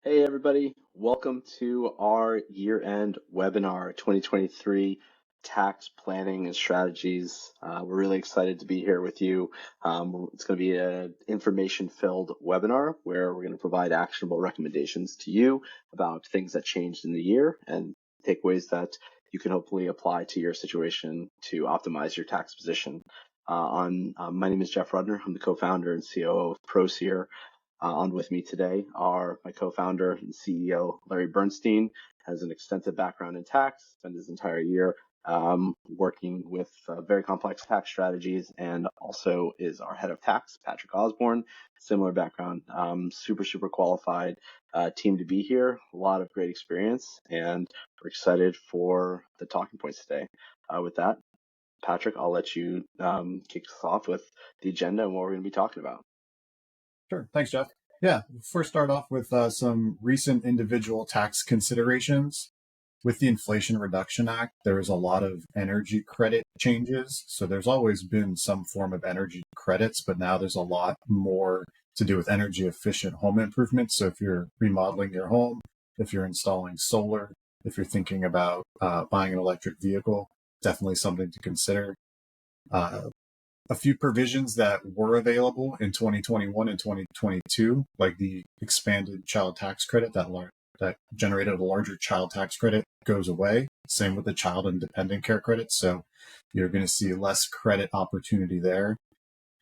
Hey everybody, welcome to our year-end webinar 2023 tax planning and strategies. We're really excited to be here with you. It's going to be an information-filled webinar where we're going to provide actionable recommendations to you about things that changed in the year and takeaways that you can hopefully apply to your situation to optimize your tax position. My name is Jeff Rudner. I'm the co-founder and COO of Proseer. On with me today are my co-founder and CEO, Larry Bernstein, has an extensive background in tax, spent his entire year working with very complex tax strategies, and also is our head of tax, Patrick Osborne, similar background, super qualified team to be here, a lot of great experience, and we're excited for the talking points today. With that, Patrick, I'll let you kick us off with the agenda and what we're going to be talking about. Sure. Thanks, Jeff. Yeah, we'll first start off with some recent individual tax considerations. With the Inflation Reduction Act, there is a lot of energy credit changes. So there's always been some form of energy credits, but now there's a lot more to do with energy efficient home improvements. So if you're remodeling your home, if you're installing solar, if you're thinking about buying an electric vehicle, definitely something to consider. A few provisions that were available in 2021 and 2022, like the expanded child tax credit that generated a larger child tax credit, goes away. Same with the child and dependent care credit. So you're going to see less credit opportunity there.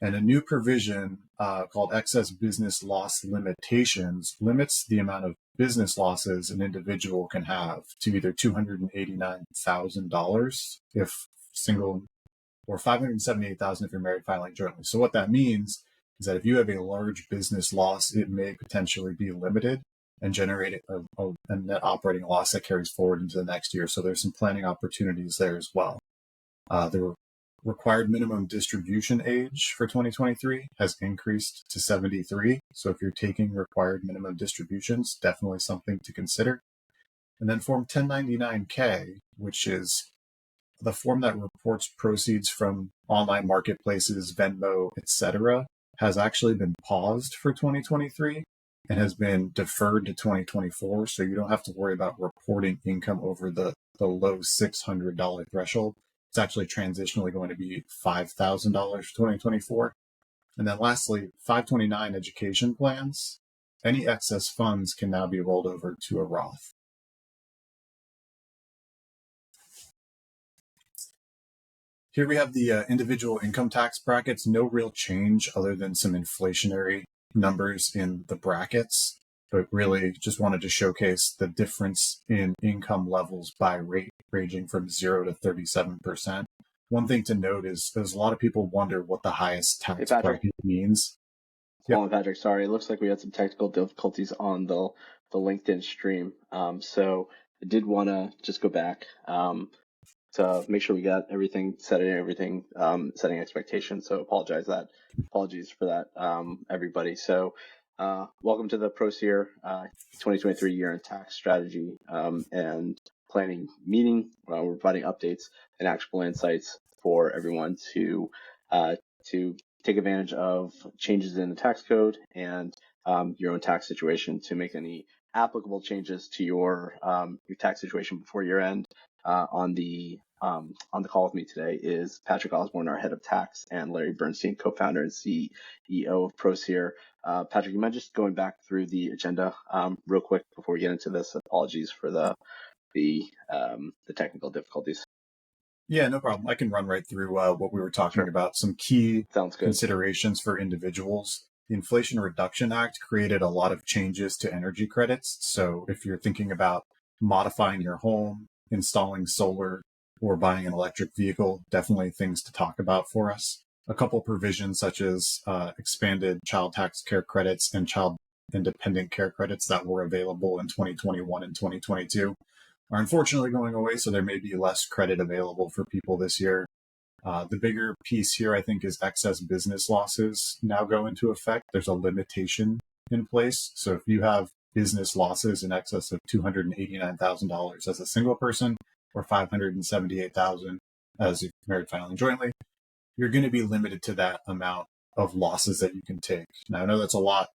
And a new provision called excess business loss limitations limits the amount of business losses an individual can have to either $289,000 if single, or $578,000 if you're married filing jointly. So what that means is that if you have a large business loss, it may potentially be limited and generate a net operating loss that carries forward into the next year. So there's some planning opportunities there as well. The required minimum distribution age for 2023 has increased to 73. So if you're taking required minimum distributions, definitely something to consider. And then Form 1099-K, which is the form that reports proceeds from online marketplaces, Venmo, etc., has actually been paused for 2023 and has been deferred to 2024. So you don't have to worry about reporting income over the low $600 threshold. It's actually transitionally going to be $5,000 for 2024. And then lastly, 529 education plans. Any excess funds can now be rolled over to a Roth. Here we have the individual income tax brackets. No real change other than some inflationary numbers in the brackets, but really just wanted to showcase the difference in income levels by rate, ranging from 0 to 37%. One thing to note is there's a lot of people wonder what the highest tax bracket means. Hold on, Patrick. Sorry, it looks like we had some technical difficulties on the LinkedIn stream. So I did want to just go back to make sure we got everything set and everything setting expectations. So apologies for that, everybody. So welcome to the Proseer 2023 year-end tax strategy and planning meeting. We're providing updates and actionable insights for everyone to take advantage of changes in the tax code and your own tax situation to make any applicable changes to your tax situation before year end. On the call with me today is Patrick Osborne, our head of tax, and Larry Bernstein, co-founder and CEO of Proseer. Patrick, you mind just going back through the agenda real quick before we get into this? Apologies for the technical difficulties. Yeah, no problem. I can run right through what we were talking about. Some key considerations for individuals. The Inflation Reduction Act created a lot of changes to energy credits. So if you're thinking about modifying your home, installing solar, or buying an electric vehicle, definitely things to talk about for us. A couple provisions such as expanded child tax care credits and child and dependent care credits that were available in 2021 and 2022 are unfortunately going away, so there may be less credit available for people this year. The bigger piece here, I think, is excess business losses now go into effect. There's a limitation in place. So if you have business losses in excess of $289,000 as a single person or $578,000 as if married filing jointly, you're going to be limited to that amount of losses that you can take. Now, I know that's a lot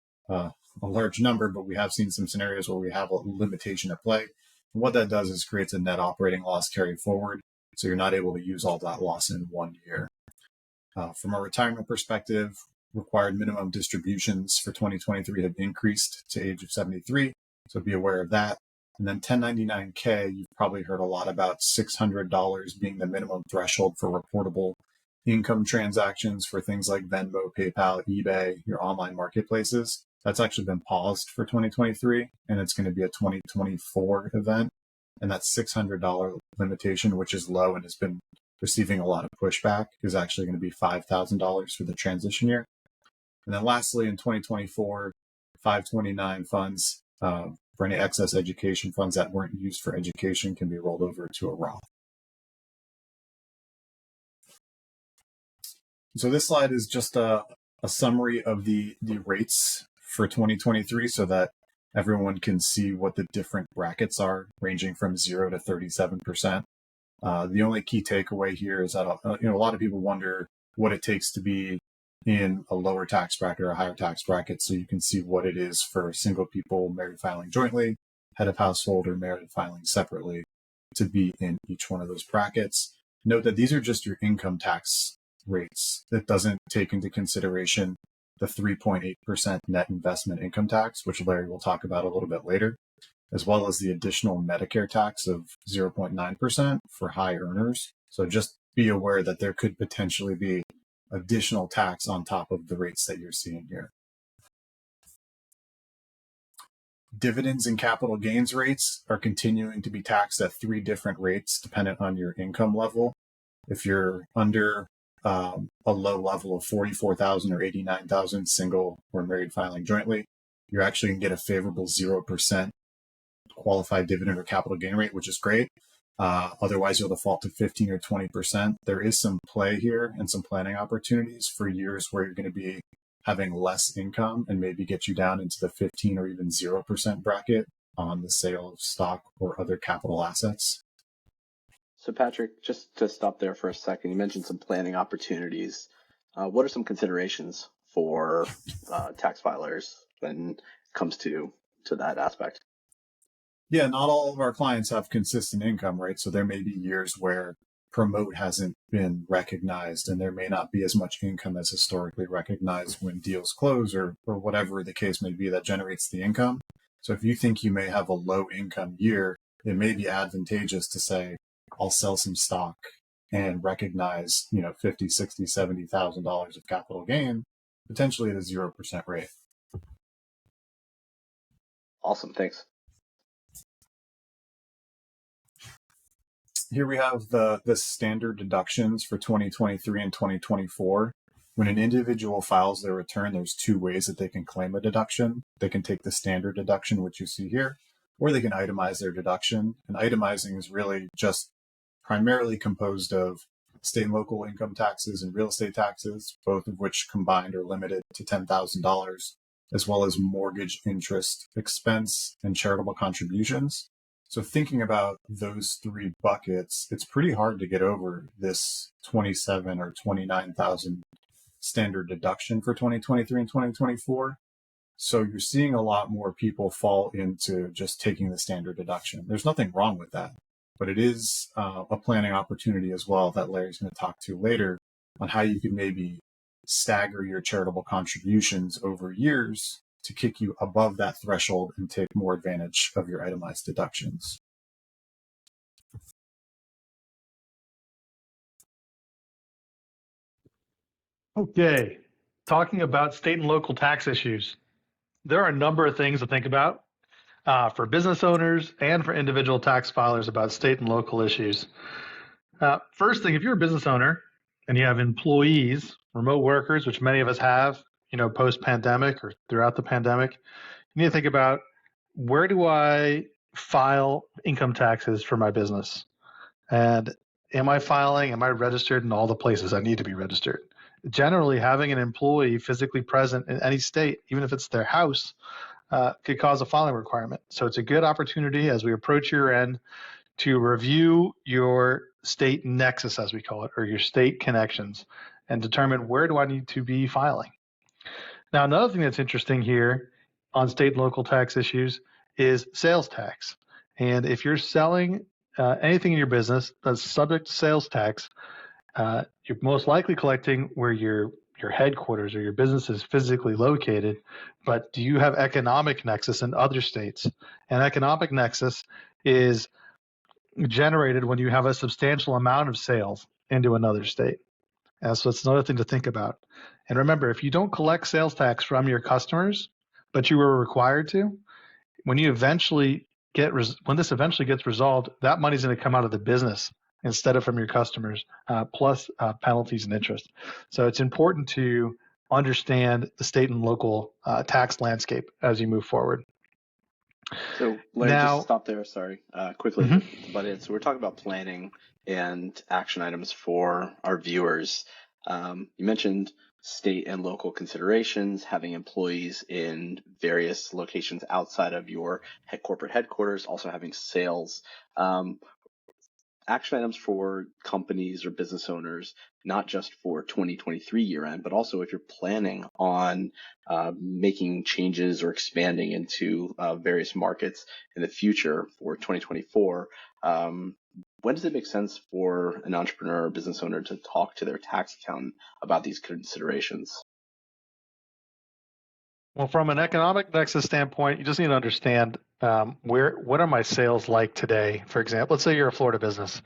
a large number, but we have seen some scenarios where we have a limitation at play. And what that does is creates a net operating loss carry forward. So you're not able to use all that loss in 1 year. From a retirement perspective, required minimum distributions for 2023 have increased to age of 73. So be aware of that. And then 1099K, you've probably heard a lot about $600 being the minimum threshold for reportable income transactions for things like Venmo, PayPal, eBay, your online marketplaces. That's actually been paused for 2023, and it's going to be a 2024 event. And that $600 limitation, which is low and has been receiving a lot of pushback, is actually going to be $5,000 for the transition year. And then lastly, in 2024, 529 funds for any excess education funds that weren't used for education can be rolled over to a Roth. So this slide is just a summary of the rates for 2023 so that everyone can see what the different brackets are, ranging from 0 to 37%. The only key takeaway here is that a lot of people wonder what it takes to be in a lower tax bracket or a higher tax bracket, so you can see what it is for single people married filing jointly, head of household, or married filing separately to be in each one of those brackets. Note that these are just your income tax rates. That doesn't take into consideration the 3.8% net investment income tax, which Larry will talk about a little bit later, as well as the additional Medicare tax of 0.9% for high earners. So just be aware that there could potentially be additional tax on top of the rates that you're seeing here. Dividends and capital gains rates are continuing to be taxed at 3 different rates dependent on your income level. If you're under a low level of 44,000 or 89,000 single or married filing jointly, you're actually going to get a favorable 0% qualified dividend or capital gain rate, which is great. Otherwise, you'll default to 15 or 20%. There is some play here and some planning opportunities for years where you're going to be having less income and maybe get you down into the 15 or even 0% bracket on the sale of stock or other capital assets. So Patrick, just to stop there for a second, you mentioned some planning opportunities. What are some considerations for tax filers when it comes to that aspect? Yeah, not all of our clients have consistent income, right? So there may be years where promote hasn't been recognized and there may not be as much income as historically recognized when deals close or whatever the case may be that generates the income. So if you think you may have a low income year, it may be advantageous to say, I'll sell some stock and recognize, $50, $60, $70,000 of capital gain, potentially at a 0% rate. Awesome, thanks. Here we have the standard deductions for 2023 and 2024. When an individual files their return, there's 2 ways that they can claim a deduction. They can take the standard deduction, which you see here, or they can itemize their deduction. And itemizing is really just primarily composed of state and local income taxes and real estate taxes, both of which combined are limited to $10,000, as well as mortgage interest expense and charitable contributions. So thinking about those 3 buckets, it's pretty hard to get over this 27 or 29,000 standard deduction for 2023 and 2024. So you're seeing a lot more people fall into just taking the standard deduction. There's nothing wrong with that, but it is a planning opportunity as well that Larry's going to talk to later on how you can maybe stagger your charitable contributions over years to kick you above that threshold and take more advantage of your itemized deductions. Okay, talking about state and local tax issues. There are a number of things to think about for business owners and for individual tax filers about state and local issues. First thing, if you're a business owner and you have employees, remote workers, which many of us have, post-pandemic or throughout the pandemic, you need to think about, where do I file income taxes for my business? And am I registered in all the places I need to be registered? Generally, having an employee physically present in any state, even if it's their house, could cause a filing requirement. So it's a good opportunity as we approach year end to review your state nexus, as we call it, or your state connections, and determine, where do I need to be filing? Now, another thing that's interesting here on state and local tax issues is sales tax. And if you're selling anything in your business that's subject to sales tax, you're most likely collecting where your headquarters or your business is physically located, but do you have economic nexus in other states? And economic nexus is generated when you have a substantial amount of sales into another state. So it's another thing to think about. And remember, if you don't collect sales tax from your customers, but you were required to, when this eventually gets resolved, that money's going to come out of the business instead of from your customers, plus penalties and interest. So it's important to understand the state and local tax landscape as you move forward. So Larry, just stop there. Sorry, quickly. Mm-hmm. But so we're talking about planning and action items for our viewers. You mentioned state and local considerations, having employees in various locations outside of your corporate headquarters, also having sales. Action items for companies or business owners, not just for 2023 year end, but also if you're planning on making changes or expanding into various markets in the future for 2024. When does it make sense for an entrepreneur or business owner to talk to their tax accountant about these considerations? Well, from an economic nexus standpoint, you just need to understand what are my sales like today? For example, let's say you're a Florida business.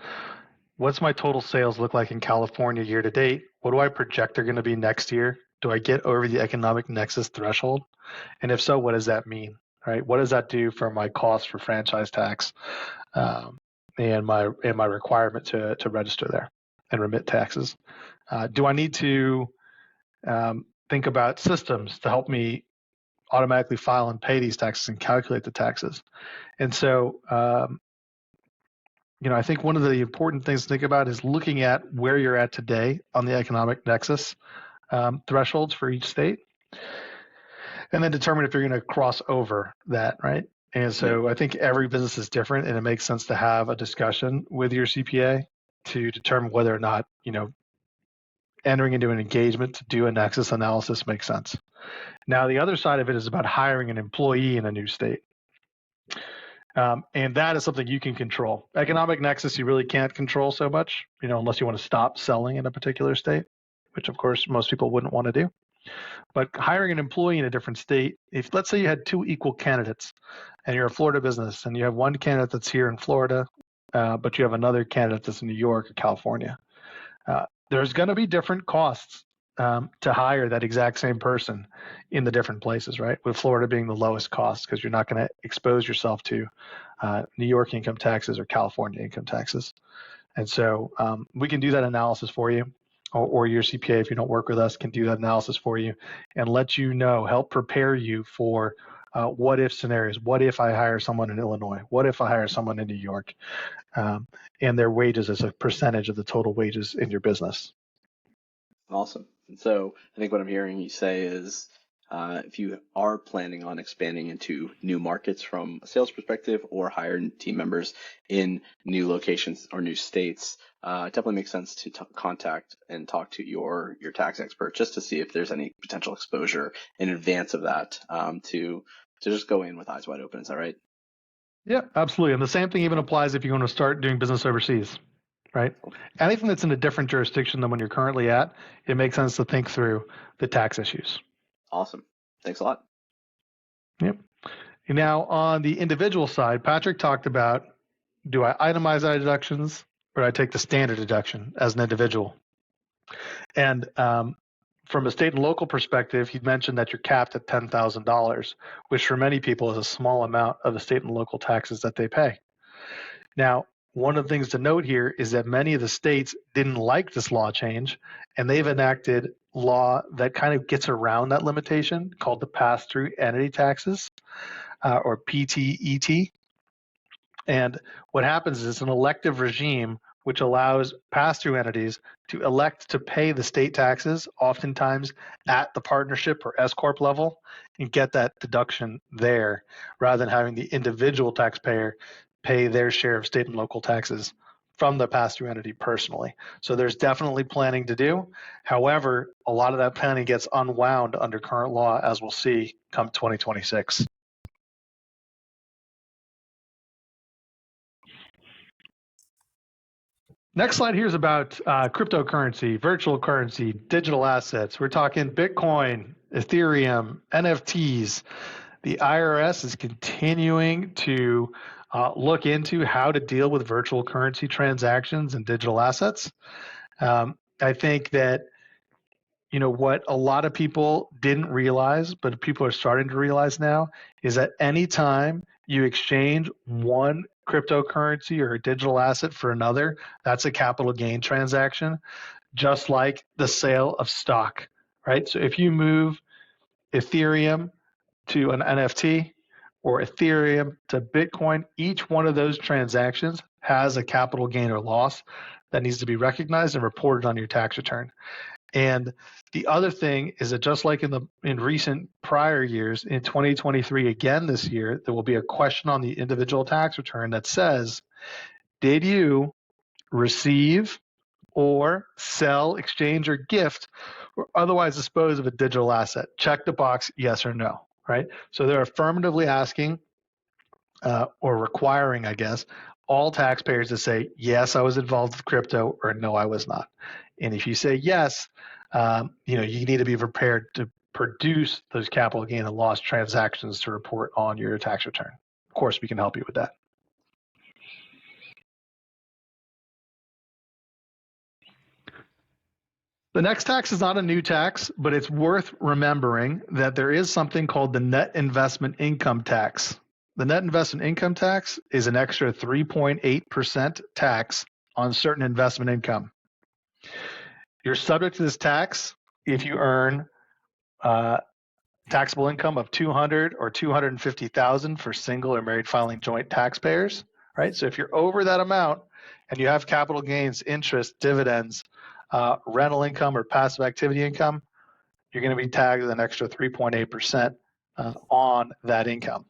What's my total sales look like in California year to date? What do I project they're going to be next year? Do I get over the economic nexus threshold? And if so, what does that mean? Right? What does that do for my cost for franchise tax and my requirement to register there and remit taxes? Do I need to think about systems to help me automatically file and pay these taxes and calculate the taxes? And so, I think one of the important things to think about is looking at where you're at today on the economic nexus thresholds for each state, and then determine if you're going to cross over that, right? And so I think every business is different, and it makes sense to have a discussion with your CPA to determine whether or not, entering into an engagement to do a nexus analysis makes sense. Now, the other side of it is about hiring an employee in a new state. And that is something you can control. Economic nexus, you really can't control so much, unless you want to stop selling in a particular state, which of course most people wouldn't want to do. But hiring an employee in a different state, if let's say you had two equal candidates and you're a Florida business and you have one candidate that's here in Florida, but you have another candidate that's in New York or California, there's going to be different costs to hire that exact same person in the different places, right? With Florida being the lowest cost because you're not going to expose yourself to New York income taxes or California income taxes. And so we can do that analysis for you, or your CPA, if you don't work with us, can do that analysis for you and let you know, help prepare you for what if scenarios. What if I hire someone in Illinois? What if I hire someone in New York? And their wages as a percentage of the total wages in your business. Awesome. And so I think what I'm hearing you say is if you are planning on expanding into new markets from a sales perspective or hiring team members in new locations or new states, it definitely makes sense to contact and talk to your tax expert just to see if there's any potential exposure in advance of that to just go in with eyes wide open. Is that right? Yeah, absolutely. And the same thing even applies if you're going to start doing business overseas, right? Anything that's in a different jurisdiction than when you're currently at, it makes sense to think through the tax issues. Awesome. Thanks a lot. Yep. Now, on the individual side, Patrick talked about, do I itemize my deductions or do I take the standard deduction as an individual? And from a state and local perspective, he mentioned that you're capped at $10,000, which for many people is a small amount of the state and local taxes that they pay. Now, one of the things to note here is that many of the states didn't like this law change, and they've enacted law that kind of gets around that limitation called the pass-through entity taxes, or PTET. And what happens is it's an elective regime which allows pass-through entities to elect to pay the state taxes, oftentimes at the partnership or S-corp level, and get that deduction there, rather than having the individual taxpayer pay their share of state and local taxes from the pass-through entity personally. So there's definitely planning to do. However, a lot of that planning gets unwound under current law, as we'll see come 2026. Next slide here is about cryptocurrency, virtual currency, digital assets. We're talking Bitcoin, Ethereum, NFTs. The IRS is continuing to look into how to deal with virtual currency transactions and digital assets. I think that what a lot of people didn't realize, but people are starting to realize now, is that anytime you exchange one cryptocurrency or a digital asset for another, that's a capital gain transaction, just like the sale of stock, right? So if you move Ethereum to an NFT or Ethereum to Bitcoin, each one of those transactions has a capital gain or loss that needs to be recognized and reported on your tax return. And the other thing is that just like in recent prior years, in 2023, again this year, there will be a question on the individual tax return that says, did you receive or sell, exchange, or gift, or otherwise dispose of a digital asset? Check the box, yes or no, right? So they're affirmatively asking or requiring, I guess, all taxpayers to say, yes, I was involved with crypto, or no, I was not. And if you say yes, you need to be prepared to produce those capital gain and loss transactions to report on your tax return. Of course, we can help you with that. The next tax is not a new tax, but it's worth remembering that there is something called the net investment income tax. The net investment income tax is an extra 3.8% tax on certain investment income. You're subject to this tax if you earn taxable income of $200,000 or $250,000 for single or married filing joint taxpayers, right? So if you're over that amount and you have capital gains, interest, dividends, rental income, or passive activity income, you're going to be tagged with an extra 3.8% on that income.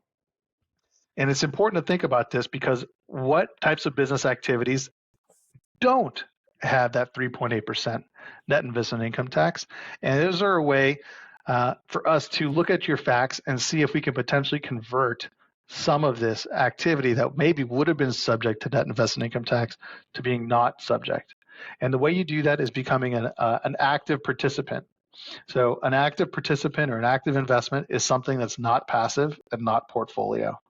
And it's important to think about this because what types of business activities don't have that 3.8% net investment income tax? And is there a way for us to look at your facts and see if we can potentially convert some of this activity that maybe would have been subject to net investment income tax to being not subject? And the way you do that is becoming an active participant. So an active participant or an active investment is something that's not passive and not portfolio.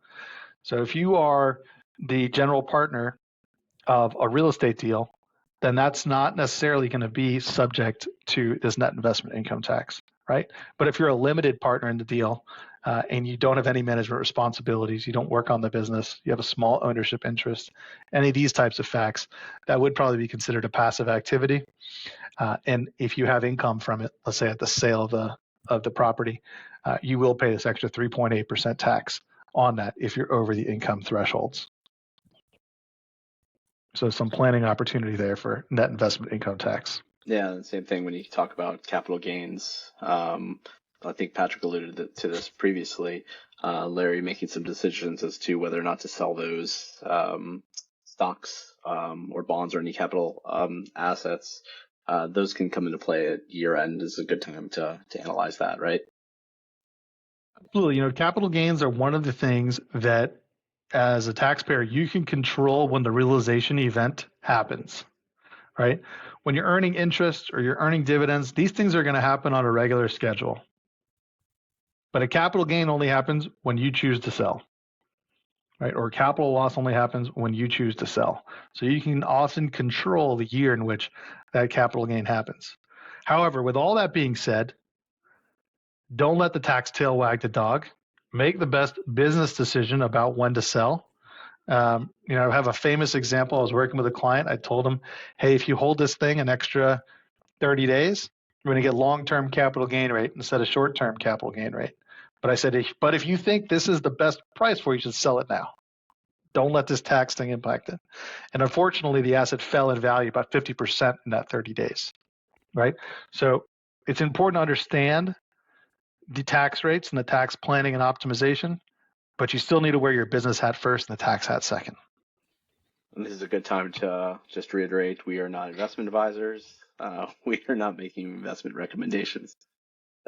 So if you are the general partner of a real estate deal, then that's not necessarily going to be subject to this net investment income tax, right? But if you're a limited partner in the deal and you don't have any management responsibilities, you don't work on the business, you have a small ownership interest, any of these types of facts, that would probably be considered a passive activity. And if you have income from it, let's say at the sale of the property, you will pay this extra 3.8% tax on that if you're over the income thresholds. So some planning opportunity there for net investment income tax. Yeah, same thing when you talk about capital gains. I think Patrick alluded to this previously. Larry making some decisions as to whether or not to sell those stocks or bonds or any capital assets. Those can come into play at year end. Is a good time to analyze that, right? Absolutely. Capital gains are one of the things that as a taxpayer, you can control when the realization event happens, right? When you're earning interest or you're earning dividends, these things are going to happen on a regular schedule. But a capital gain only happens when you choose to sell, right? Or a capital loss only happens when you choose to sell. So you can often control the year in which that capital gain happens. However, with all that being said, don't let the tax tail wag the dog. Make the best business decision about when to sell. I have a famous example. I was working with a client. I told him, hey, if you hold this thing an extra 30 days, you're going to get long-term capital gain rate instead of short-term capital gain rate. But I said, if you think this is the best price for you, you should sell it now. Don't let this tax thing impact it. And unfortunately, the asset fell in value about 50% in that 30 days, right? So it's important to understand the tax rates and the tax planning and optimization, but you still need to wear your business hat first and the tax hat second. And this is a good time to just reiterate, we are not investment advisors. We are not making investment recommendations,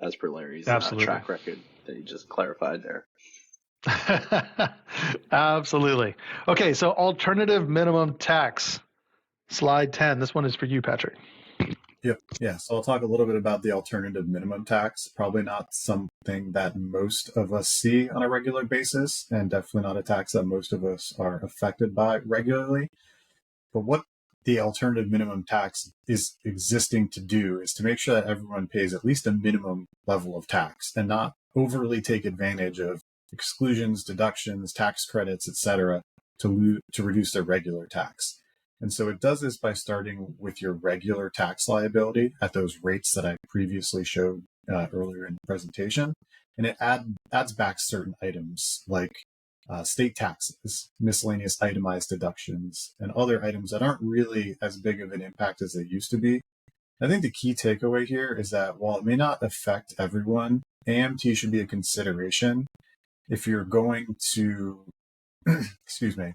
as per Larry's Absolutely. track record that he just clarified there. Absolutely. Okay, so alternative minimum tax, slide 10. This one is for you, Patrick. Yep. Yeah. So I'll talk a little bit about the alternative minimum tax. Probably not something that most of us see on a regular basis, and definitely not a tax that most of us are affected by regularly. But what the alternative minimum tax is existing to do is to make sure that everyone pays at least a minimum level of tax and not overly take advantage of exclusions, deductions, tax credits, etc., to reduce their regular tax. And so it does this by starting with your regular tax liability at those rates that I previously showed earlier in the presentation. And it adds back certain items like state taxes, miscellaneous itemized deductions, and other items that aren't really as big of an impact as they used to be. I think the key takeaway here is that while it may not affect everyone, AMT should be a consideration if you're going to, excuse me,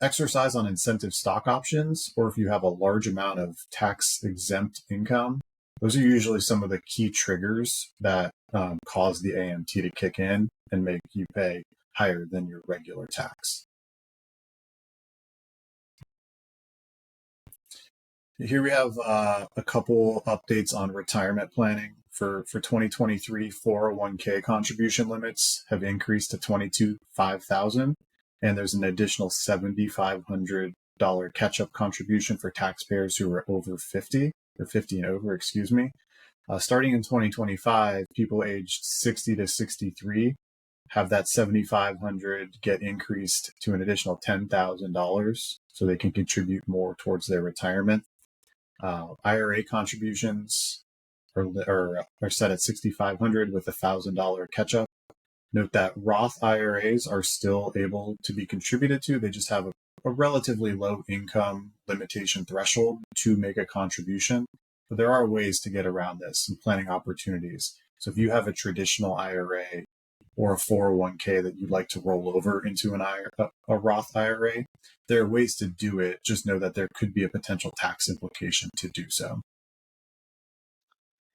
exercise on incentive stock options, or if you have a large amount of tax exempt income. Those are usually some of the key triggers that cause the AMT to kick in and make you pay higher than your regular tax. Here we have a couple updates on retirement planning. For 2023, 401k contribution limits have increased to $22,500, and there's an additional $7,500 catch-up contribution for taxpayers who are over 50, or 50 and over, excuse me. Starting in 2025, people aged 60 to 63 have that $7,500 get increased to an additional $10,000 so they can contribute more towards their retirement. IRA contributions are set at $6,500 with $1,000 catch-up. Note that Roth IRAs are still able to be contributed to. They just have a relatively low income limitation threshold to make a contribution. But there are ways to get around this and planning opportunities. So if you have a traditional IRA or a 401k that you'd like to roll over into a Roth IRA, there are ways to do it. Just know that there could be a potential tax implication to do so.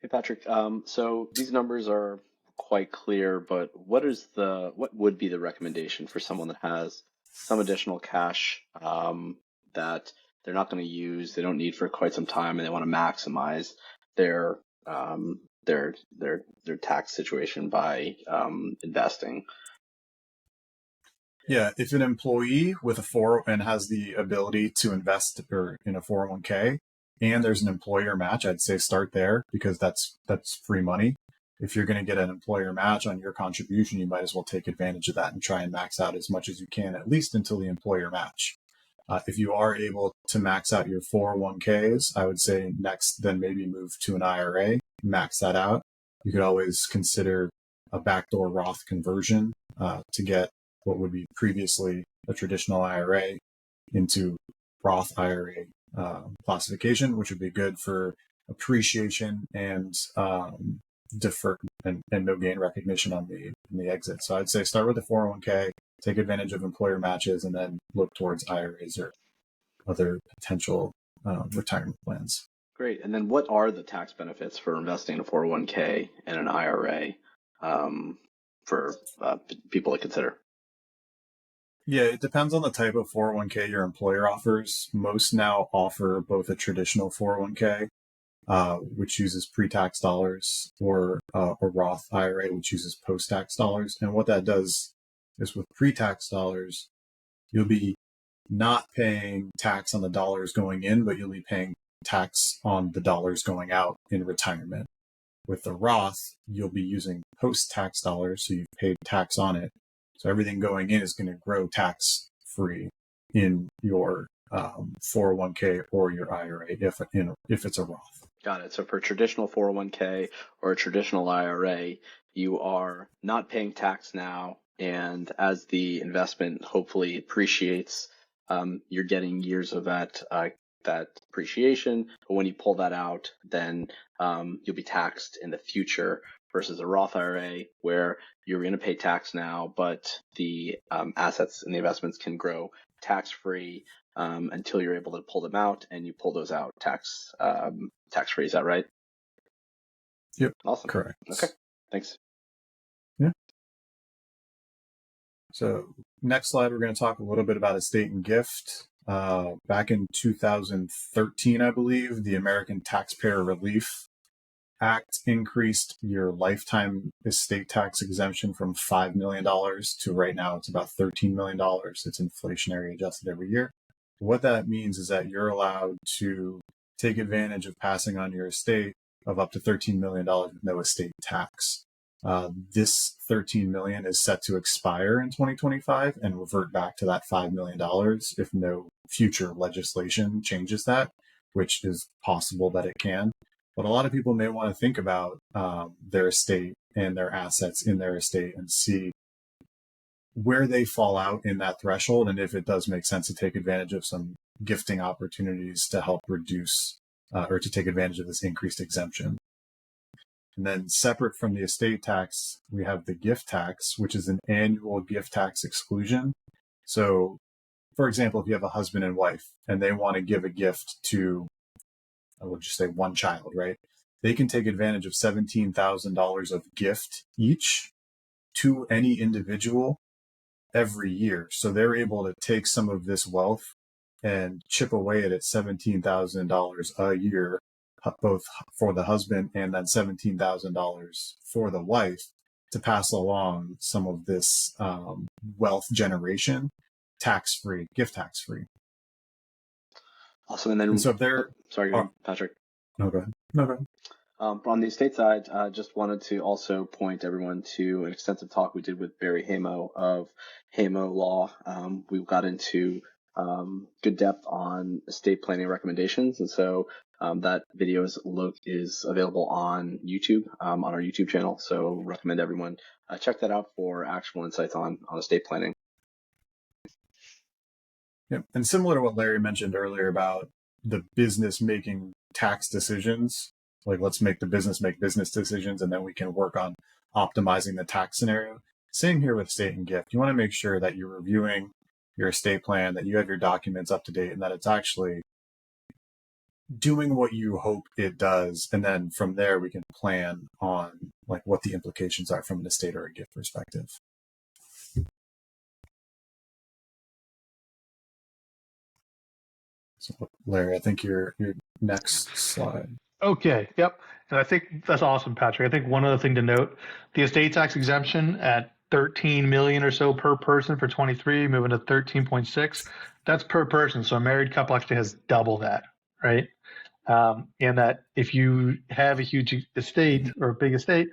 Hey, Patrick. So these numbers are quite clear, but what would be the recommendation for someone that has some additional cash that they're not going to use, they don't need for quite some time, and they want to maximize their tax situation by investing? Yeah, if an employee with a 4 and has the ability to invest or in a 401k and there's an employer match, I'd say start there because that's free money. If you're going to get an employer match on your contribution, you might as well take advantage of that and try and max out as much as you can, at least until the employer match. If you are able to max out your 401ks, I would say next, then maybe move to an IRA, max that out. You could always consider a backdoor Roth conversion to get what would be previously a traditional IRA into Roth IRA classification, which would be good for appreciation and defer and no gain recognition on the exit. So I'd say start with the 401k, take advantage of employer matches, and then look towards IRAs or other potential retirement plans. Great. And then what are the tax benefits for investing in a 401k and an IRA for people to consider? Yeah, it depends on the type of 401k your employer offers. Most now offer both a traditional 401k, which uses pre-tax dollars, or a Roth IRA, which uses post-tax dollars. And what that does is with pre-tax dollars, you'll be not paying tax on the dollars going in, but you'll be paying tax on the dollars going out in retirement. With the Roth, you'll be using post-tax dollars, so you've paid tax on it. So everything going in is going to grow tax-free in your 401k or your IRA if it's a Roth. Got it. So for a traditional 401k or a traditional IRA, you are not paying tax now, and as the investment hopefully appreciates, you're getting years of that appreciation. But when you pull that out, then you'll be taxed in the future versus a Roth IRA where you're going to pay tax now, but the assets and the investments can grow tax-free until you're able to pull them out, and you pull those out tax-free. Is that right? Yep. Awesome. Correct. Okay. Thanks. Yeah. So next slide, we're going to talk a little bit about estate and gift. Back in 2013, I believe, the American Taxpayer Relief Act increased your lifetime estate tax exemption from $5 million to right now it's about $13 million. It's inflationary adjusted every year. What that means is that you're allowed to take advantage of passing on your estate of up to $13 million with no estate tax. This $13 million is set to expire in 2025 and revert back to that $5 million if no future legislation changes that, which is possible that it can. But a lot of people may want to think about their estate and their assets in their estate and see where they fall out in that threshold and if it does make sense to take advantage of some gifting opportunities to help reduce or to take advantage of this increased exemption. And then separate from the estate tax, we have the gift tax, which is an annual gift tax exclusion. So, for example, if you have a husband and wife and they want to give a gift to, I will just say one child, right? They can take advantage of $17,000 of gift each to any individual every year. So they're able to take some of this wealth and chip away at it $17,000 a year, both for the husband and then $17,000 for the wife, to pass along some of this wealth generation tax-free, gift tax-free. Awesome. And then, and so if they're, sorry, go ahead, Patrick. No, go ahead. No, go ahead. On the estate side, just wanted to also point everyone to an extensive talk we did with Barry Hamo of Hamo Law. We got into good depth on estate planning recommendations, and so that video is available on YouTube, on our YouTube channel. So recommend everyone check that out for actual insights on estate planning. Yeah, and similar to what Larry mentioned earlier about the business making tax decisions, like let's make the business make business decisions and then we can work on optimizing the tax scenario. Same here with estate and gift. You want to make sure that you're reviewing your estate plan, that you have your documents up to date, and that it's actually doing what you hope it does. And then from there, we can plan on like what the implications are from an estate or a gift perspective. So Larry, I think your next slide. Okay. Yep. And I think that's awesome, Patrick. I think one other thing to note, the estate tax exemption at 13 million or so per person for 23, moving to 13.6, that's per person. So a married couple actually has double that, right? And that if you have a huge estate or a big estate,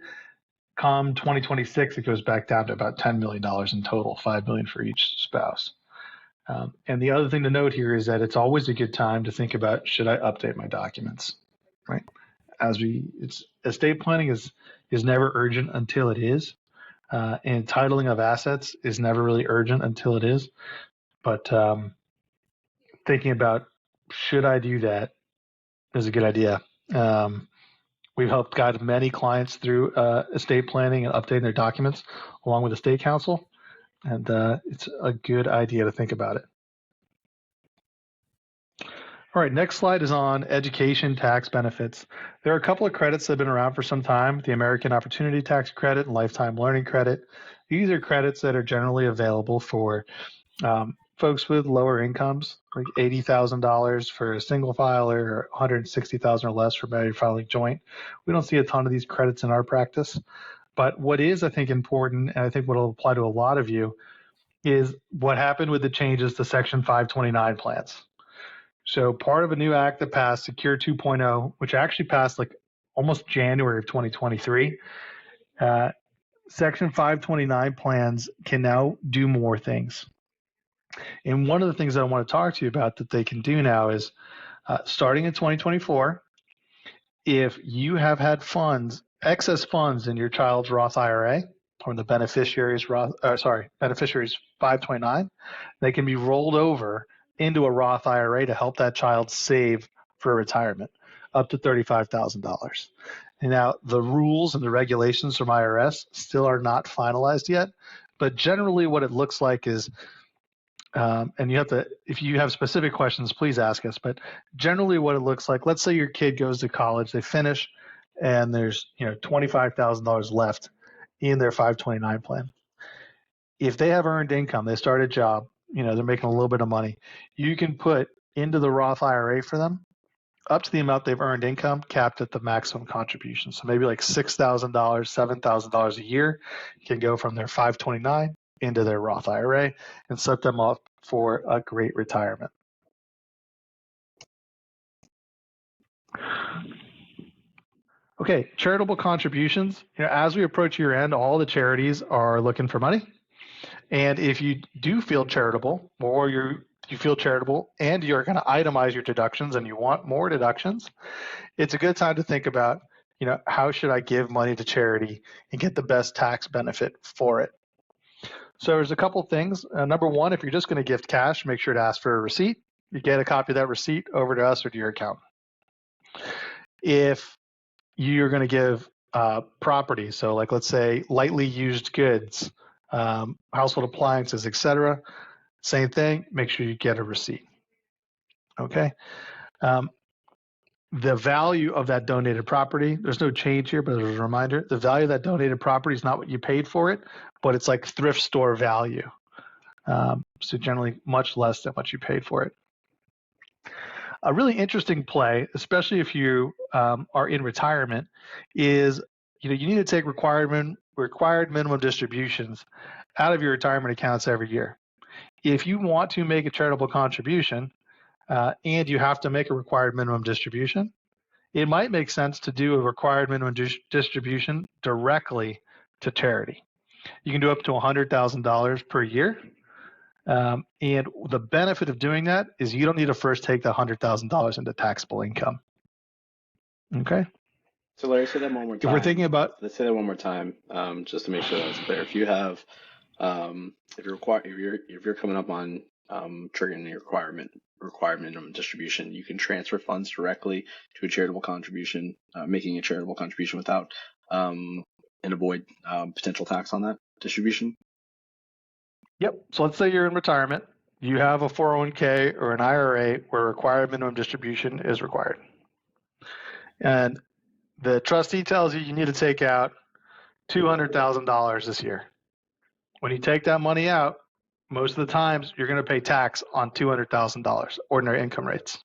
come 2026, it goes back down to about $10 million in total, $5 million for each spouse. And the other thing to note here is that it's always a good time to think about, should I update my documents, right? Estate planning is never urgent until it is. And titling of assets is never really urgent until it is. But thinking about, should I do that, is a good idea. We've helped guide many clients through estate planning and updating their documents along with estate counsel. And it's a good idea to think about it. All right, next slide is on education tax benefits. There are a couple of credits that have been around for some time, the American Opportunity Tax Credit and Lifetime Learning Credit. These are credits that are generally available for folks with lower incomes, like $80,000 for a single filer or $160,000 or less for married filing joint. We don't see a ton of these credits in our practice. But what is, I think, important, and I think what will apply to a lot of you, is what happened with the changes to Section 529 plans. So part of a new act that passed, Secure 2.0, which actually passed like almost January of 2023, Section 529 plans can now do more things. And one of the things that I want to talk to you about that they can do now is starting in 2024, if you have had excess funds in your child's Roth IRA or the beneficiary's beneficiary's 529, they can be rolled over into a Roth IRA to help that child save for retirement, up to $35,000. And now, the rules and the regulations from IRS still are not finalized yet, but generally what it looks like is, and you have to, if you have specific questions, please ask us, but generally what it looks like, let's say your kid goes to college, they finish, and there's $25,000 left in their 529 plan. If they have earned income, they start a job, they're making a little bit of money, you can put into the Roth IRA for them up to the amount they've earned income, capped at the maximum contribution. So maybe like $6,000, $7,000 a year can go from their 529 into their Roth IRA and set them up for a great retirement. Okay, charitable contributions. As we approach year end, all the charities are looking for money. And if you do feel charitable, or you feel charitable and you're going to itemize your deductions and you want more deductions, it's a good time to think about, how should I give money to charity and get the best tax benefit for it? So there's a couple things. Number one, if you're just going to gift cash, make sure to ask for a receipt. You get a copy of that receipt over to us or to your account. If you're going to give property, so like let's say lightly used goods, household appliances, etc., same thing, make sure you get a receipt. Okay. The value of that donated property, there's no change here, but as a reminder, the value of that donated property is not what you paid for it, but it's like thrift store value. So generally much less than what you paid for it. A really interesting play, especially if you are in retirement, is you need to take required minimum distributions out of your retirement accounts every year. If you want to make a charitable contribution and you have to make a required minimum distribution, it might make sense to do a required minimum distribution directly to charity. You can do up to $100,000 per year. And the benefit of doing that is you don't need to first take the $100,000 into taxable income. Okay. So Larry, say that one more time. If we're thinking about, let's say that one more time, just to make sure that's clear. If you have, if you're coming up on triggering the required minimum distribution, you can transfer funds directly to a charitable contribution, making a charitable contribution without and avoid potential tax on that distribution. Yep. So let's say you're in retirement, you have a 401k or an IRA where required minimum distribution is required. And the trustee tells you need to take out $200,000 this year. When you take that money out, most of the times you're going to pay tax on $200,000, ordinary income rates.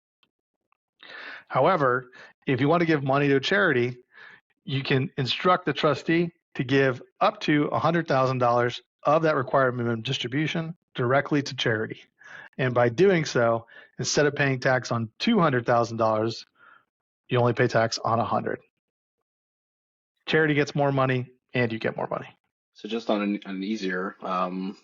However, if you want to give money to a charity, you can instruct the trustee to give up to $100,000 of that required minimum distribution directly to charity. And by doing so, instead of paying tax on $200,000, you only pay tax on $100,000. Charity gets more money and you get more money. So just on an easier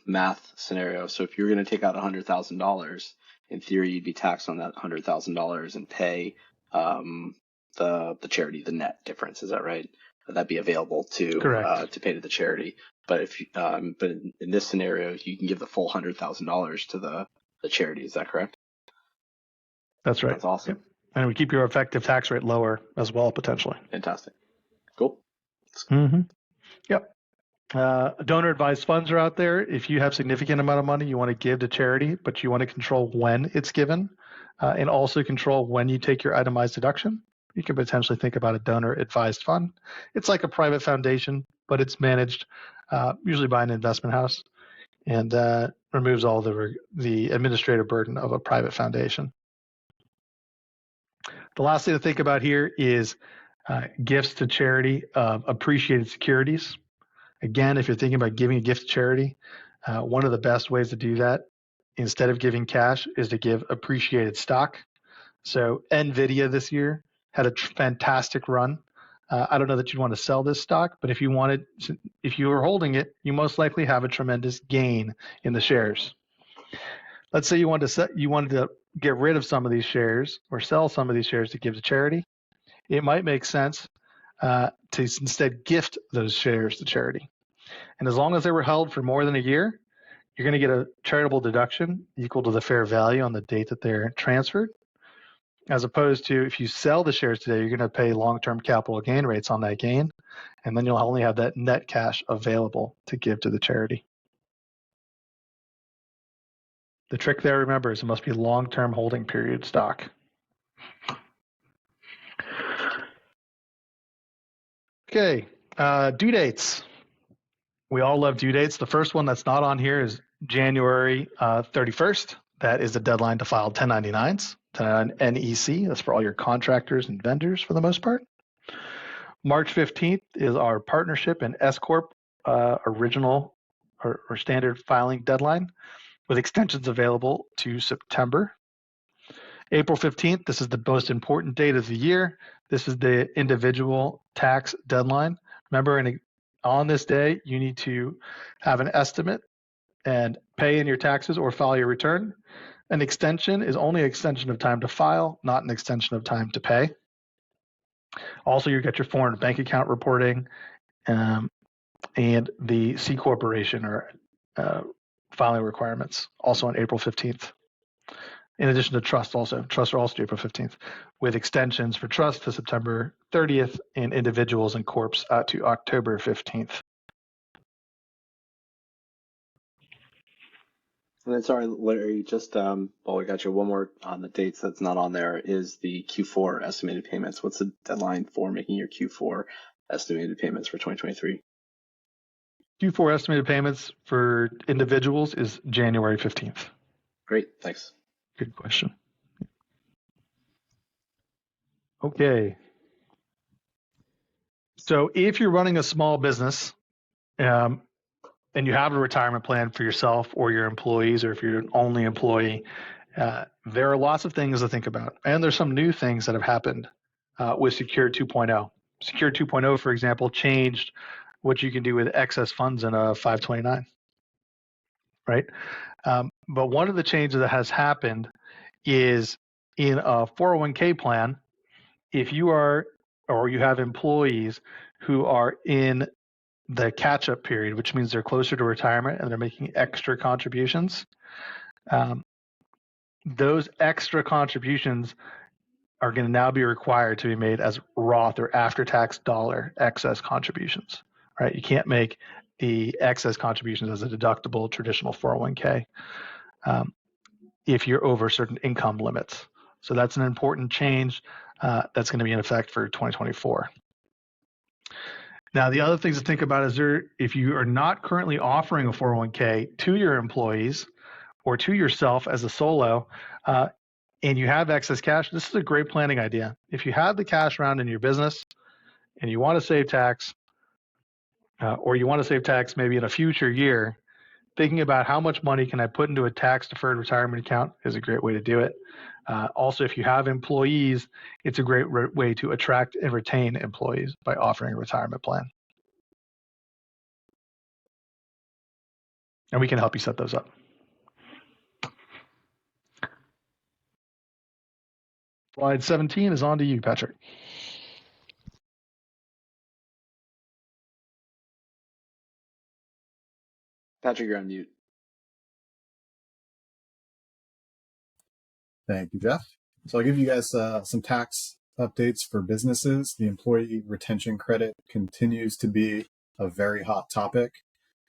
math scenario, so if you're going to take out $100,000, in theory, you'd be taxed on that $100,000 and pay the charity the net difference. Is that right? That'd be available to pay to the charity. But but in this scenario, you can give the full $100,000 to the charity. Is that correct? That's right. That's awesome. Yep. And we keep your effective tax rate lower as well, potentially. Fantastic. Cool. Mm-hmm. Yep. Donor advised funds are out there. If you have significant amount of money you want to give to charity, but you want to control when it's given and also control when you take your itemized deduction, you can potentially think about a donor advised fund. It's like a private foundation, but it's managed usually by an investment house and removes all the administrative burden of a private foundation. The last thing to think about here is gifts to charity of appreciated securities. Again, if you're thinking about giving a gift to charity, one of the best ways to do that, instead of giving cash, is to give appreciated stock. So NVIDIA this year had a fantastic run. I don't know that you'd want to sell this stock, but if you were holding it, you most likely have a tremendous gain in the shares. Let's say you wanted to get rid of some of these shares or sell some of these shares to give to charity. It might make sense to instead gift those shares to charity. And as long as they were held for more than a year, you're going to get a charitable deduction equal to the fair value on the date that they're transferred. as opposed to if you sell the shares today, you're going to pay long-term capital gain rates on that gain, and then you'll only have that net cash available to give to the charity. The trick there, remember, is it must be long-term holding period stock. Okay, due dates. We all love due dates. The first one that's not on here is January 31st. That is the deadline to file 1099s, 1099 NEC. That's for all your contractors and vendors for the most part. March 15th is our partnership and S Corp original or standard filing deadline, with extensions available to September. April 15th, this is the most important date of the year. This is the individual tax deadline. Remember, on this day, you need to have an estimate and pay in your taxes or file your return. An extension is only an extension of time to file, not an extension of time to pay. Also, you get your foreign bank account reporting and the C Corporation or filing requirements, also on April 15th. In addition to trust also. Trusts are also April 15th, with extensions for trust to September 30th and individuals and corps to October 15th. And then, sorry, Larry, just while we got you, one more on the dates that's not on there is the Q4 estimated payments. What's the deadline for making your Q4 estimated payments for 2023? Q4 estimated payments for individuals is January 15th. Great, thanks. Good question. Okay. So if you're running a small business and you have a retirement plan for yourself or your employees, or if you're an only employee, there are lots of things to think about. And there's some new things that have happened with Secure 2.0. Secure 2.0, for example, changed what you can do with excess funds in a 529, right? But one of the changes that has happened is in a 401k plan, if you are or you have employees who are in the catch-up period, which means they're closer to retirement and they're making extra contributions, those extra contributions are going to now be required to be made as Roth or after-tax dollar excess contributions, right? You can't make the excess contributions as a deductible traditional 401k if you're over certain income limits. So that's an important change that's going to be in effect for 2024. Now, the other things to think about is if you are not currently offering a 401k to your employees or to yourself as a solo, and you have excess cash, this is a great planning idea. If you have the cash around in your business and you want to save tax, or you want to save tax maybe in a future year, thinking about how much money can I put into a tax-deferred retirement account is a great way to do it. Also, if you have employees, it's a great way to attract and retain employees by offering a retirement plan. And we can help you set those up. Slide 17 is on to you, Patrick. Patrick, you're on mute. Thank you, Jeff. So I'll give you guys some tax updates for businesses. The employee retention credit continues to be a very hot topic.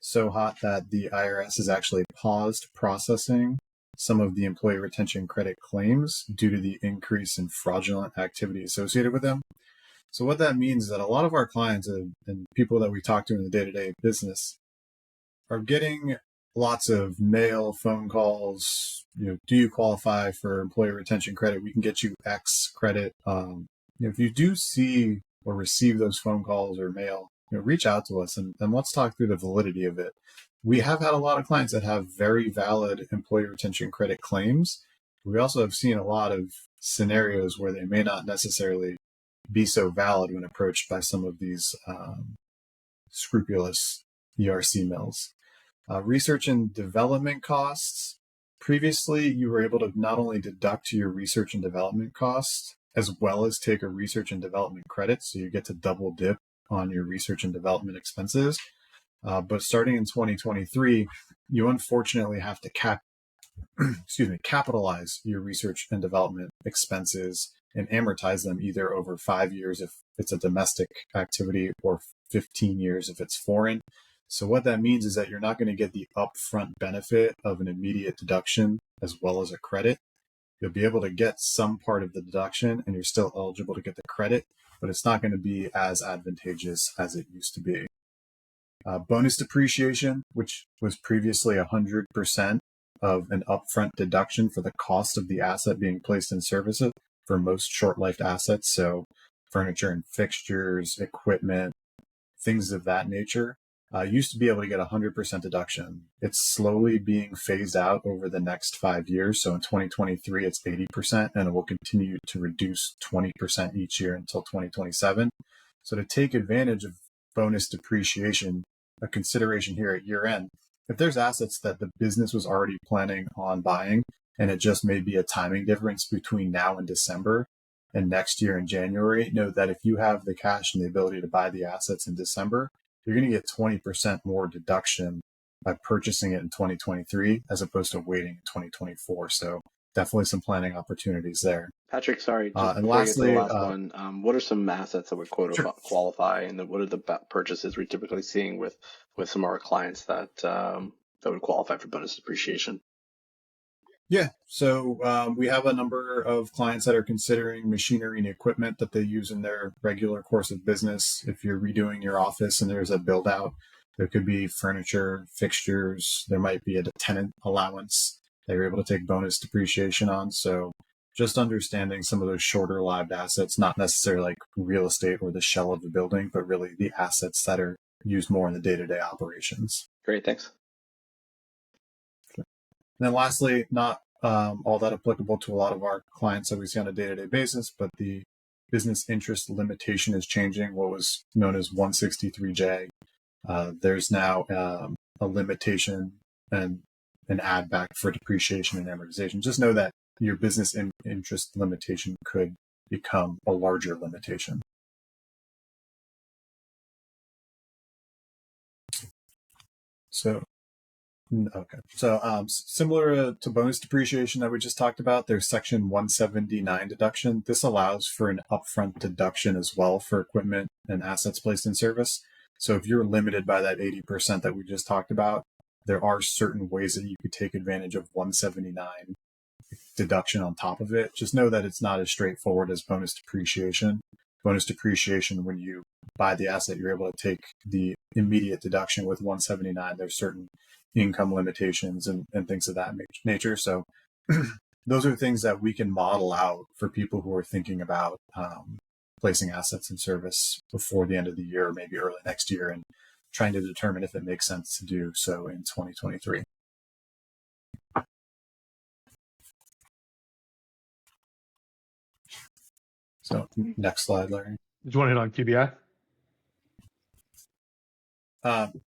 So hot that the IRS has actually paused processing some of the employee retention credit claims due to the increase in fraudulent activity associated with them. So what that means is that a lot of our clients and people that we talk to in the day-to-day business are getting lots of mail, phone calls. Do you qualify for employee retention credit? We can get you X credit. If you do see or receive those phone calls or mail, reach out to us and let's talk through the validity of it. We have had a lot of clients that have very valid employee retention credit claims. We also have seen a lot of scenarios where they may not necessarily be so valid when approached by some of these scrupulous ERC mills. Research and development costs. Previously, you were able to not only deduct your research and development costs, as well as take a research and development credit, so you get to double dip on your research and development expenses. But starting in 2023, you unfortunately have to cap capitalize your research and development expenses and amortize them either over 5 years if it's a domestic activity or 15 years if it's foreign. So what that means is that you're not going to get the upfront benefit of an immediate deduction as well as a credit. You'll be able to get some part of the deduction and you're still eligible to get the credit, but it's not going to be as advantageous as it used to be. Bonus depreciation, which was previously 100% of an upfront deduction for the cost of the asset being placed in service for most short-lived assets, so furniture and fixtures, equipment, things of that nature, used to be able to get 100% deduction. It's slowly being phased out over the next 5 years. So in 2023, it's 80%, and it will continue to reduce 20% each year until 2027. So to take advantage of bonus depreciation, a consideration here at year end, if there's assets that the business was already planning on buying, and it just may be a timing difference between now and December and next year in January, know that if you have the cash and the ability to buy the assets in December, you're going to get 20% more deduction by purchasing it in 2023 as opposed to waiting in 2024. So definitely some planning opportunities there. Patrick, sorry, just And before lastly, you get to the last one, what are some assets that would sure. qualify, and what are the purchases we're typically seeing with some of our clients that would qualify for bonus depreciation? Yeah, so we have a number of clients that are considering machinery and equipment that they use in their regular course of business. If you're redoing your office and there's a build out, there could be furniture, fixtures, there might be a tenant allowance that you're able to take bonus depreciation on. So just understanding some of those shorter lived assets, not necessarily like real estate or the shell of the building, but really the assets that are used more in the day-to-day operations. Great, thanks. And then lastly, not all that applicable to a lot of our clients that we see on a day-to-day basis, but the business interest limitation is changing, what was known as 163J. There's now a limitation and an add back for depreciation and amortization. Just know that your business interest limitation could become a larger limitation. So similar to bonus depreciation that we just talked about, there's Section 179 deduction. This allows for an upfront deduction as well for equipment and assets placed in service. So if you're limited by that 80% that we just talked about, there are certain ways that you could take advantage of 179 deduction on top of it. Just know that it's not as straightforward as bonus depreciation. Bonus depreciation, when you buy the asset, you're able to take the immediate deduction. With 179, there's certain income limitations and things of that nature. So those are things that we can model out for people who are thinking about placing assets in service before the end of the year or maybe early next year and trying to determine if it makes sense to do so in 2023. So next slide, Larry. Did you want to hit on QBI?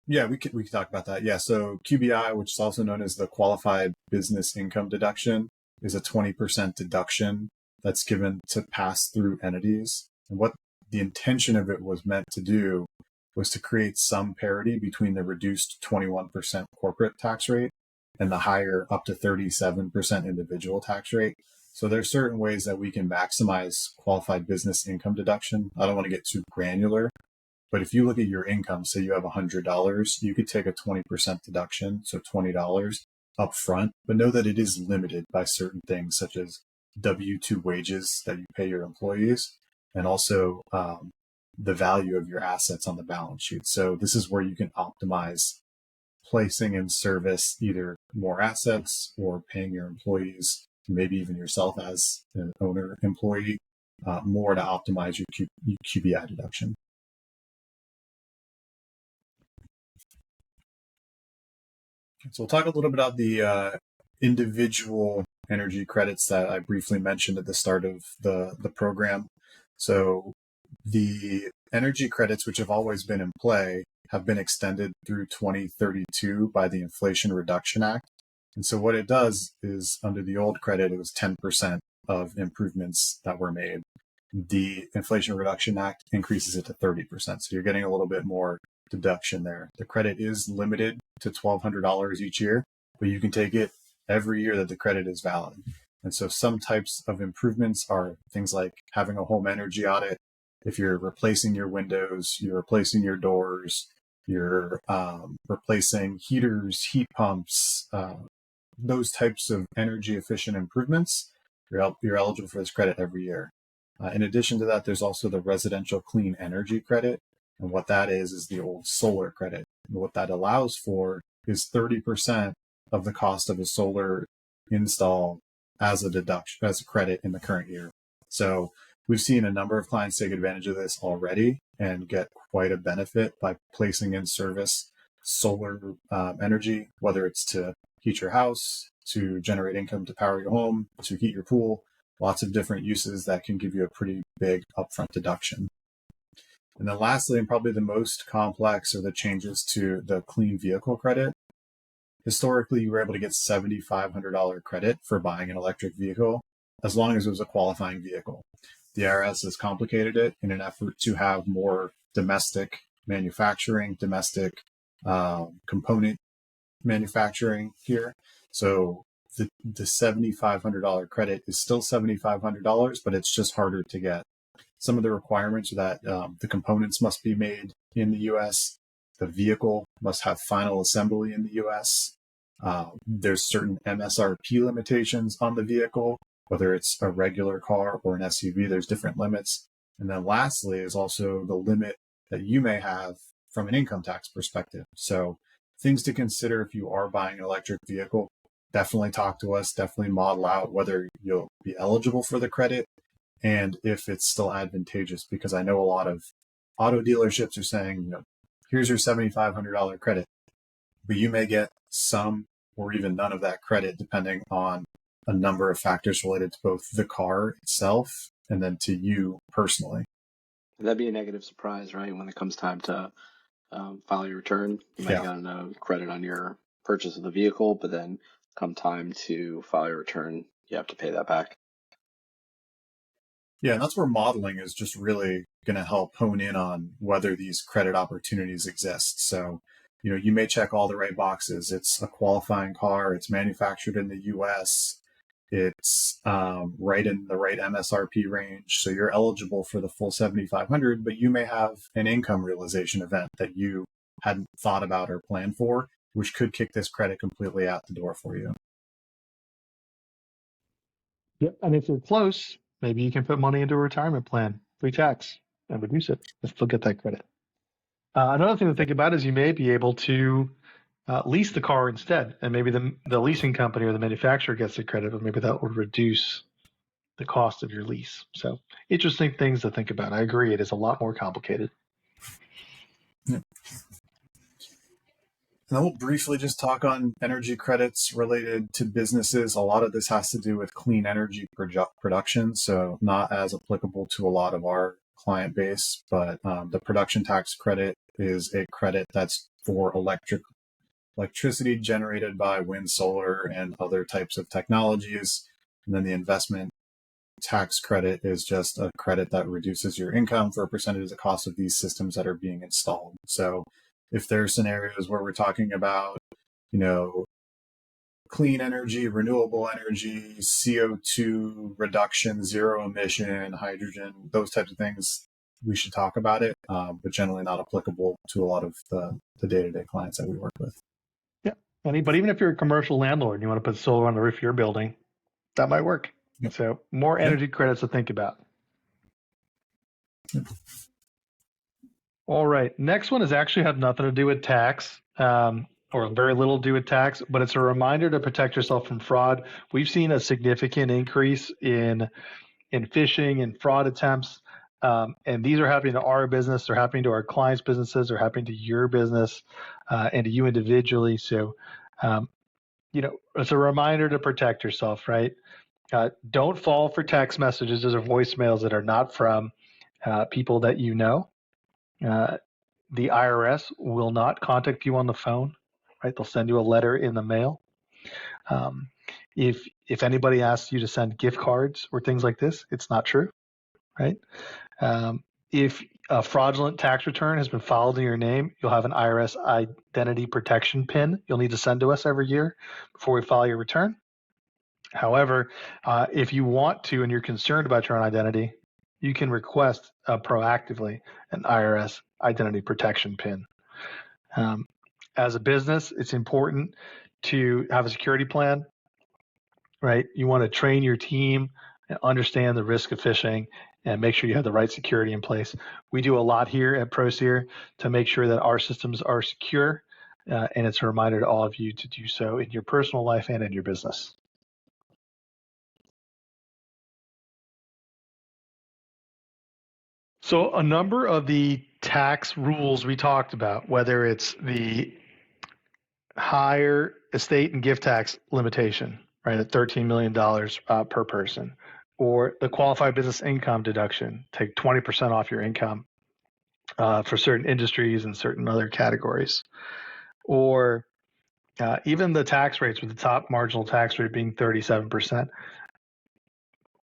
Yeah, we could talk about that. Yeah, so QBI, which is also known as the Qualified Business Income Deduction, is a 20% deduction that's given to pass-through entities. And what the intention of it was meant to do was to create some parity between the reduced 21% corporate tax rate and the higher up to 37% individual tax rate. So there's certain ways that we can maximize qualified business income deduction. I don't want to get too granular, but if you look at your income, say you have $100, you could take a 20% deduction, so $20 up front, but know that it is limited by certain things such as W-2 wages that you pay your employees and also the value of your assets on the balance sheet. So this is where you can optimize placing in service either more assets or paying your employees, maybe even yourself as an owner employee, more to optimize your QBI deduction. So we'll talk a little bit about the individual energy credits that I briefly mentioned at the start of the program. So the energy credits, which have always been in play, have been extended through 2032 by the Inflation Reduction Act. And so what it does is, under the old credit, it was 10% of improvements that were made. The Inflation Reduction Act increases it to 30%. So you're getting a little bit more deduction there. The credit is limited to $1,200 each year, but you can take it every year that the credit is valid. And so some types of improvements are things like having a home energy audit. If you're replacing your windows, you're replacing your doors, you're replacing heaters, heat pumps, those types of energy efficient improvements, you're eligible for this credit every year. In addition to that, there's also the residential clean energy credit. And what that is the old solar credit. And what that allows for is 30% of the cost of a solar install as a deduction, as a credit in the current year. So we've seen a number of clients take advantage of this already and get quite a benefit by placing in service solar energy, whether it's to heat your house, to generate income to power your home, to heat your pool, lots of different uses that can give you a pretty big upfront deduction. And then lastly, and probably the most complex, are the changes to the clean vehicle credit. Historically, you were able to get $7,500 credit for buying an electric vehicle, as long as it was a qualifying vehicle. The IRS has complicated it in an effort to have more domestic manufacturing, domestic component manufacturing here. So the $7,500 credit is still $7,500, but it's just harder to get. Some of the requirements are that the components must be made in the U.S. The vehicle must have final assembly in the U.S. There's certain MSRP limitations on the vehicle, whether it's a regular car or an SUV, there's different limits. And then lastly is also the limit that you may have from an income tax perspective. So things to consider if you are buying an electric vehicle, definitely talk to us, definitely model out whether you'll be eligible for the credit and if it's still advantageous, because I know a lot of auto dealerships are saying, here's your $7,500 credit, but you may get some or even none of that credit depending on a number of factors related to both the car itself and then to you personally. That'd be a negative surprise, right? When it comes time to file your return, you might get a credit on your purchase of the vehicle, but then come time to file your return, you have to pay that back. Yeah, and that's where modeling is just really going to help hone in on whether these credit opportunities exist. So, you may check all the right boxes. It's a qualifying car. It's manufactured in the U.S. It's right in the right MSRP range. So you're eligible for the full $7,500, but you may have an income realization event that you hadn't thought about or planned for, which could kick this credit completely out the door for you. Yep. And if you're close, maybe you can put money into a retirement plan, pre-tax, and reduce it and still get that credit. Another thing to think about is you may be able to lease the car instead, and maybe the leasing company or the manufacturer gets the credit, but maybe that will reduce the cost of your lease. So interesting things to think about. I agree, it is a lot more complicated. Yeah. And then we'll briefly just talk on energy credits related to businesses. A lot of this has to do with clean energy production, so not as applicable to a lot of our client base, but the production tax credit is a credit that's for electricity generated by wind, solar, and other types of technologies. And then the investment tax credit is just a credit that reduces your income for a percentage of the cost of these systems that are being installed. So if there are scenarios where we're talking about, clean energy, renewable energy, CO2 reduction, zero emission, hydrogen, those types of things, we should talk about it, but generally not applicable to a lot of the day-to-day clients that we work with. Yeah. But even if you're a commercial landlord and you want to put solar on the roof of your building, that might work. Yep. So more energy credits to think about. Yep. All right. Next one has actually had nothing to do with tax, or very little to do with tax, but it's a reminder to protect yourself from fraud. We've seen a significant increase in phishing and fraud attempts, and these are happening to our business, they're happening to our clients' businesses, they're happening to your business, and to you individually. So, it's a reminder to protect yourself, right? Don't fall for text messages or voicemails that are not from people that you know. The IRS will not contact you on the phone, right? They'll send you a letter in the mail. If anybody asks you to send gift cards or things like this, it's not true, right? If a fraudulent tax return has been filed in your name, you'll have an IRS identity protection PIN you'll need to send to us every year before we file your return. However, if you want to and you're concerned about your own identity, you can request proactively an IRS identity protection PIN. As a business, it's important to have a security plan, right? You want to train your team and understand the risk of phishing and make sure you have the right security in place. We do a lot here at Proseer to make sure that our systems are secure, and it's a reminder to all of you to do so in your personal life and in your business. So a number of the tax rules we talked about, whether it's the higher estate and gift tax limitation, right, at $13 million per person, or the qualified business income deduction, take 20% off your income for certain industries and certain other categories, or even the tax rates with the top marginal tax rate being 37%.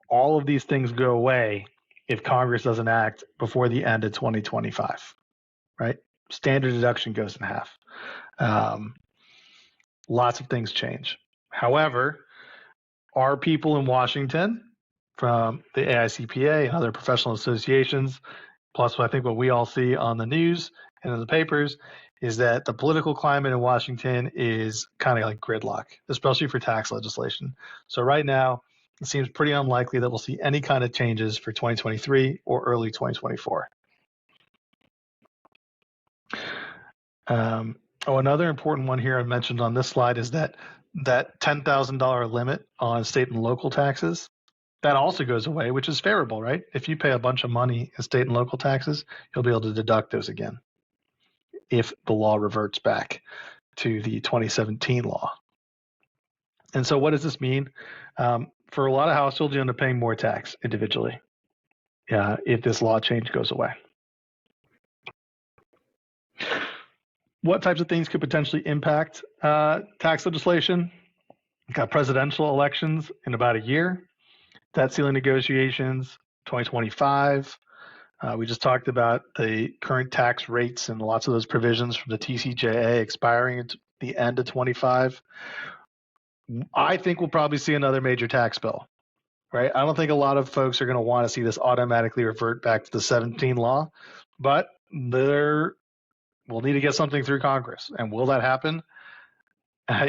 All of these things go away if Congress doesn't act before the end of 2025, right? Standard deduction goes in half. Lots of things change. However, our people in Washington from the AICPA and other professional associations, plus I think what we all see on the news and in the papers, is that the political climate in Washington is kind of like gridlock, especially for tax legislation. So right now, it seems pretty unlikely that we'll see any kind of changes for 2023 or early 2024. Another important one here I mentioned on this slide is that $10,000 limit on state and local taxes. That also goes away, which is favorable, right? If you pay a bunch of money in state and local taxes, you'll be able to deduct those again if the law reverts back to the 2017 law. And so what does this mean? For a lot of households, you end up paying more tax individually if this law change goes away. What types of things could potentially impact tax legislation? We've got presidential elections in about a year, debt ceiling negotiations, 2025. We just talked about the current tax rates and lots of those provisions from the TCJA expiring at the end of 25. I think we'll probably see another major tax bill, right? I don't think a lot of folks are going to want to see this automatically revert back to the 17 law, but we'll need to get something through Congress. And will that happen?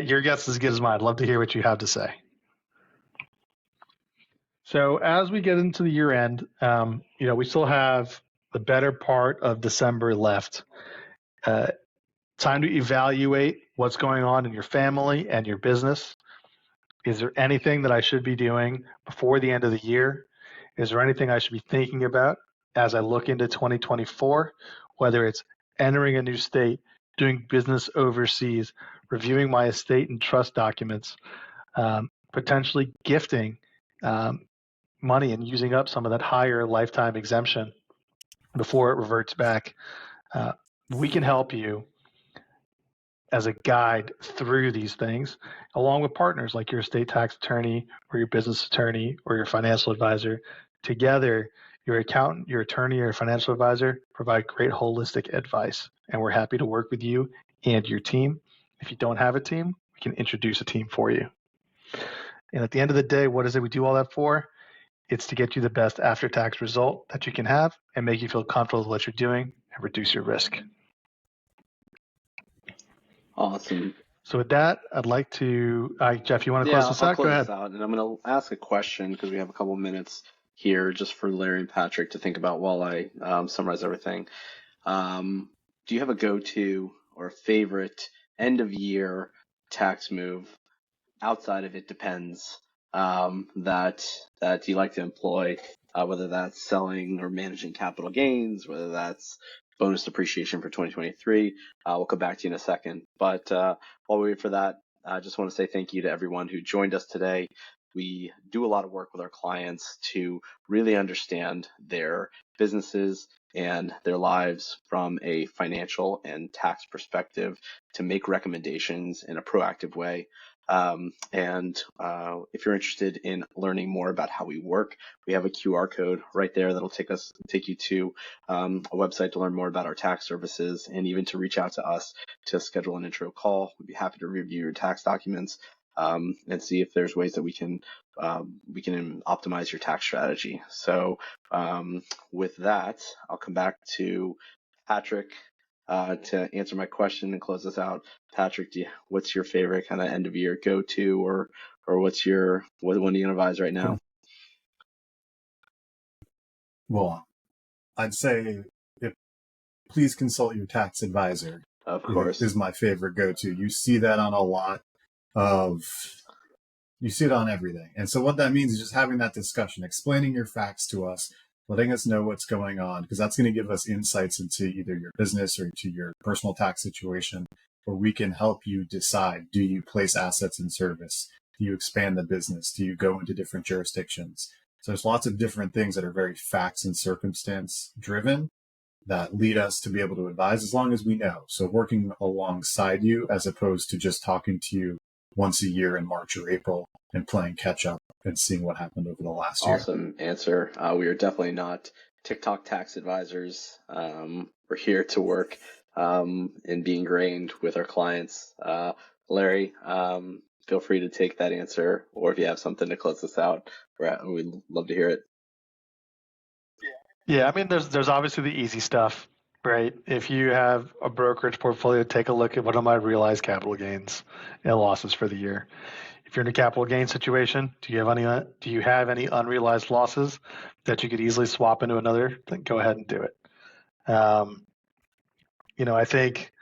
Your guess is as good as mine. I'd love to hear what you have to say. So as we get into the year end, we still have the better part of December left. Time to evaluate what's going on in your family and your business. Is there anything that I should be doing before the end of the year? Is there anything I should be thinking about as I look into 2024, whether it's entering a new state, doing business overseas, reviewing my estate and trust documents, potentially gifting money and using up some of that higher lifetime exemption before it reverts back. We can help you as a guide through these things, along with partners like your estate tax attorney or your business attorney or your financial advisor. Together, your accountant, your attorney, or your financial advisor provide great holistic advice, and we're happy to work with you and your team. If you don't have a team, we can introduce a team for you. And at the end of the day, what is it we do all that for? It's to get you the best after-tax result that you can have and make you feel comfortable with what you're doing and reduce your risk. Awesome. So with that, I'd like to, Jeff, you want to close this out? I'll close Go ahead. this out, and I'm going to ask a question because we have a couple minutes here just for Larry and Patrick to think about while I summarize everything. Do you have a go-to or a favorite end-of-year tax move outside of it depends that you like to employ, whether that's selling or managing capital gains, whether that's bonus depreciation for 2023. We'll come back to you in a second. But while we wait for that, I just want to say thank you to everyone who joined us today. We do a lot of work with our clients to really understand their businesses and their lives from a financial and tax perspective to make recommendations in a proactive way. If you're interested in learning more about how we work, we have a QR code right there that'll take you to a website to learn more about our tax services, and even to reach out to us to schedule an intro call. We'd be happy to review your tax documents and see if there's ways that we can optimize your tax strategy. So with that, I'll come back to Patrick to answer my question and close this out. Patrick, what's your favorite kind of end of year go to, or what are you going to advise right now? Well, I'd say please consult your tax advisor. Of course, is my favorite go to. You see that on a lot of. You see it on everything. And so what that means is just having that discussion, explaining your facts to us, letting us know what's going on, because that's going to give us insights into either your business or to your personal tax situation, where we can help you decide, do you place assets in service? Do you expand the business? Do you go into different jurisdictions? So there's lots of different things that are very facts and circumstance driven that lead us to be able to advise as long as we know. So working alongside you as opposed to just talking to you once a year in March or April and playing catch up and seeing what happened over the last year. Awesome answer. We are definitely not TikTok tax advisors. We're here to work and be ingrained with our clients. Larry, feel free to take that answer, or if you have something to close this out, we'd love to hear it. Yeah, I mean, there's obviously the easy stuff, right? If you have a brokerage portfolio, take a look at what are my realized capital gains and losses for the year. If you're in a capital gain situation, do you have any unrealized losses that you could easily swap into another? Then go ahead and do it. I think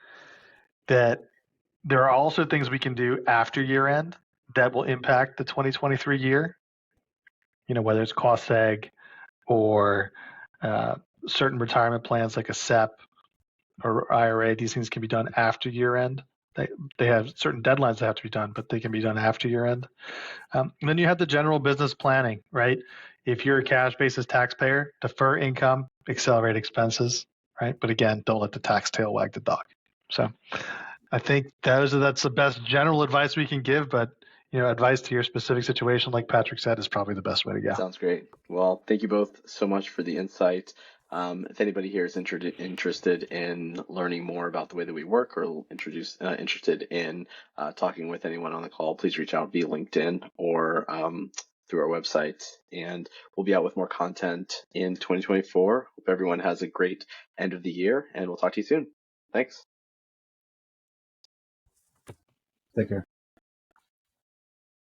that there are also things we can do after year end that will impact the 2023 year. Whether it's cost seg or certain retirement plans like a SEP or IRA. These things can be done after year end. They have certain deadlines that have to be done, but they can be done after year end. And then you have the general business planning, right? If you're a cash basis taxpayer, defer income, accelerate expenses, right? But again, don't let the tax tail wag the dog. So I think that's the best general advice we can give, but advice to your specific situation, like Patrick said, is probably the best way to go. Sounds great. Well, thank you both so much for the insight. If anybody here is interested in learning more about the way that we work, or interested in talking with anyone on the call, please reach out via LinkedIn or through our website. And we'll be out with more content in 2024. Hope everyone has a great end of the year, and we'll talk to you soon. Thanks. Take care.